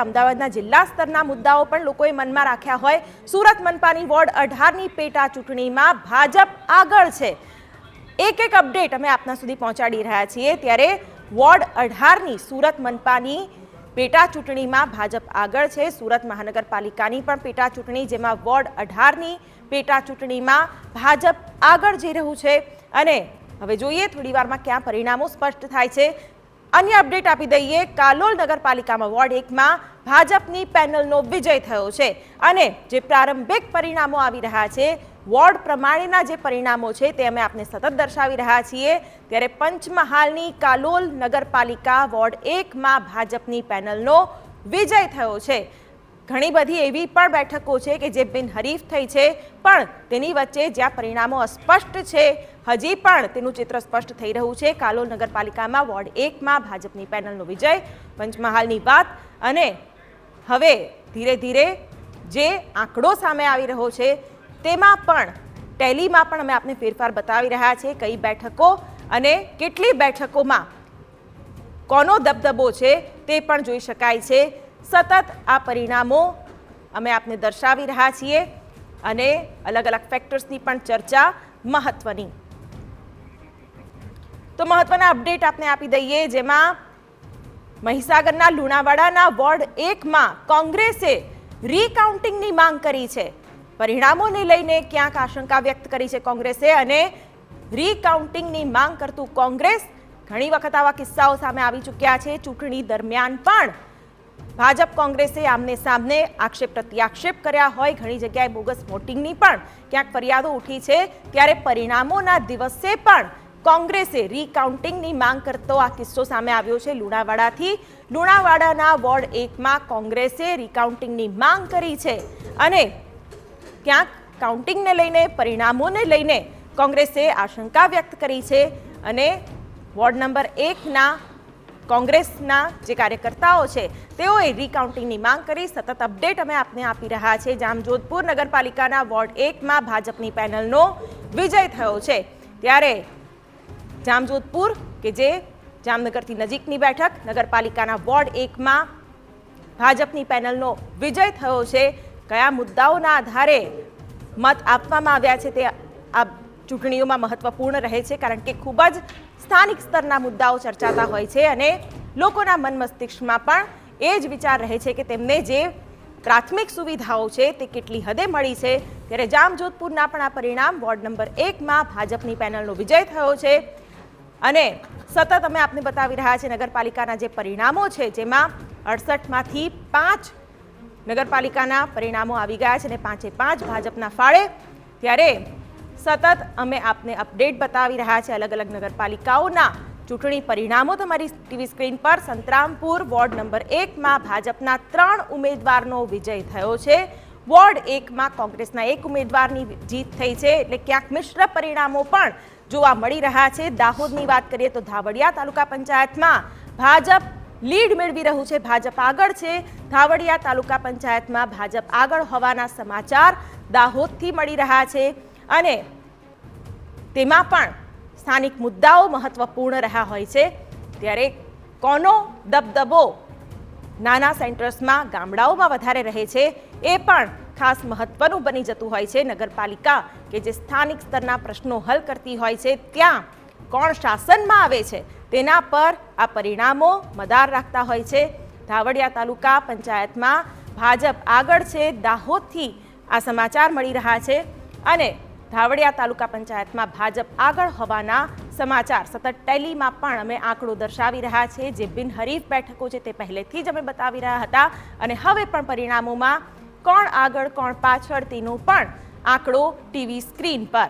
અમદાવાદના જિલ્લા સ્તરના મુદ્દાઓ પણ લોકોએ મનમાં રાખ્યા હોય। સુરત મનપાની વોર્ડ 18ની પેટા ચૂંટણીમાં ભાજપ આગળ છે। એક અપડેટ અમે આપના સુધી પહોંચાડી રહ્યા છીએ। ત્યારે વોર્ડ 18ની સુરત મનપાની પેટા ચૂંટણીમાં ભાજપ આગળ છે। સુરત મહાનગરપાલિકાની પણ પેટા ચૂંટણી, જેમાં વોર્ડ 18ની પેટા ચૂંટણીમાં ભાજપ આગળ જઈ રહ્યું છે અને હવે જોઈએ થોડીવારમાં ક્યાં પરિણામો સ્પષ્ટ થાય છે। अन्य अपडेट आपी दईए। कालोल नगरपालिका में वोर्ड 1 में भाजपनी पेनलनो विजय थयो छे अने जे प्रारंभिक परिणामों आवी रह्या छे, वोर्ड प्रमाणेना जे परिणामों छे ते अमे आपने सतत दर्शावी रह्या छीए। त्यारे पंचमहालनी कालोल नगरपालिका वोर्ड 1 में भाजपनी पेनलनो विजय थयो छे। घणी बधी एवी पण बेठको छे के जे बिनहरीफ थई छे, पण तेनी वच्चे ज्यां परिणामों अस्पष्ट छे, हजी पण तेनुं चित्र स्पष्ट थई रह्युं छे। कालोल नगरपालिकामां वोर्ड 1 में भाजपनी पेनलनो विजय। पंचमहालनी बात अने हवे धीरे धीरे जे आंकड़ो सामे आवी रह्यो छे तेमां पण टेलीमां पण अमे आपने फेरफार बतावी रह्या छे। कई बेठको अने केटली बेठकोमां कोनो दबदबो छे ते पण जोई शकाय छे। सतत आ परिणामों अमे आपने दर्शावी रह्या छीए अने अलग अलग फेक्टर्सनी पण चर्चा महत्वनी। तो महत्वना अपडेट आपने आपी दईए, जेमां महीसागरना લુણાવાડાના वोर्ड 1 में कोंग्रेसे रिकाउंटिंगनी मांग करी छे। परिणामोने लईने क्यांक आशंका व्यक्त करी छे कोंग्रेसे अने रिकाउंटिंगनी मांग करतुं कोंग्रेस। घणी वखत आवा किस्साओ सामे आवी चूक्या छे। चूंटणी दरमियान पण भाजप कोंग्रेसे आमने सामने आक्षेप प्रत्याक्षेप कर्या होय। घणी जग्याए बोगस वोटिंगनी पण क्यांक फरियादो उठी छे, त्यारे परिणामोना दिवसे पण कोंग्रेसे रिकाउंटिंगनी मांग करतो आ किस्सो सामे आव्यो छे। લુણાવાડાથી લુણાવાડાના वोर्ड 1 में कोंग्रेसे रिकाउंटिंगनी मांग करी छे अने क्यांक काउंटिंगने लईने परिणामोने लईने कोंग्रेसे आशंका व्यक्त करी छे अने वोर्ड नंबर 1 ना कोंग्रेसना जे कार्यकर्ताओ छे तेओए रिकाउंटिंगनी मांग करी। सतत अपडेट अमे आपने आपी रह्या छे। जामजोधपुर नगरपालिकाना वोर्ड 1 में भाजपनी पेनलनो विजय थयो छे। त्यारे जामजोधपुर के जे जामनगरथी नजीकनी बेठक, नगरपालिकाना वोर्ड 1 में भाजपनी पेनलनो विजय थयो छे। कया मुद्दाओना आधारे मत आपवामां आव्या छे ते आ चूंटणीओमां महत्वपूर्ण रहे छे, कारण के खूब ज स्थानिक स्तरना मुद्दाओ चर्चाता होय छे अने लोकोना मन मस्तिष्कमां पण ए ज विचार रहे छे के तेમને जे प्राथमिक सुविधाओ छे ते केटली हदे मळी छे। त्यारे जामजोधपुરના પણ આ પરિણામ वोर्ड नंबर 1 में भाजपनी पेनलनो विजय थयो छे अने सतत अमे आपने बतावी रह्या छे नगरपालिकाना जे परिणामो छे, जेमां 68 मांथी 5 नगरपालिकाना परिणामो आवी गया छे अने 5 भाजपना फाळे। त्यारे सतत अमे आपने अपडेट बतावी रह्या छे अलग अलग नगरपालिकाओना चूंटणी परिणामो। तमारी टीवी स्क्रीन पर संतरामपुर वोर्ड नंबर 1 में भाजपना 3 उम्मीदवारनो विजय थयो छे। वोर्ड 1 में कोंग्रेसना 1 उम्मीदवारनी जीत थई छे, एटले क्यांक मिश्र परिणामों पण जोवा मळी रह्या छे। दाहोदनी वात करीए तो धावडिया तालुका पंचायतमां भाजप लीड मेळवी रह्युं छे, भाजप आगळ छे। धावडिया तालुका पंचायतमां भाजप आगळ होवाना समाचार दाहोदथी मळी रह्या छे अने तेमां पण स्थानिक मुद्दाओ महत्वपूर्ण रह्या होय छे। त्यारे कोनो दबदबो नाना सेंटर्समां गामडाओमां वधारे रहे छे ए पण खास महत्वनुं बनी जतुं होय छे। नगरपालिका के जे स्थानिक स्तरना प्रश्नो हल करती होय छे, त्यां कोण शासनमां आवे छे तेना पर आ परिणामो मदार राखता होय छे। धावडिया तालुका पंचायतमां भाजप आगळ छे। दाहोदथी आ समाचार मळी रह्या छे अने धावडिया तालुका पंचायत में भाजप आगळ होवाना समाचार सतत टेली में पण अमे आंकड़ो दर्शावी रह्या छे। जे बिनहरीफ बेठको छे ते पहलेथी ज अमे बतावी रह्या हता अने हवे पण परिणामोमां कोण आगळ कोण पाछळ तेनो पण आंकड़ो टीवी स्क्रीन पर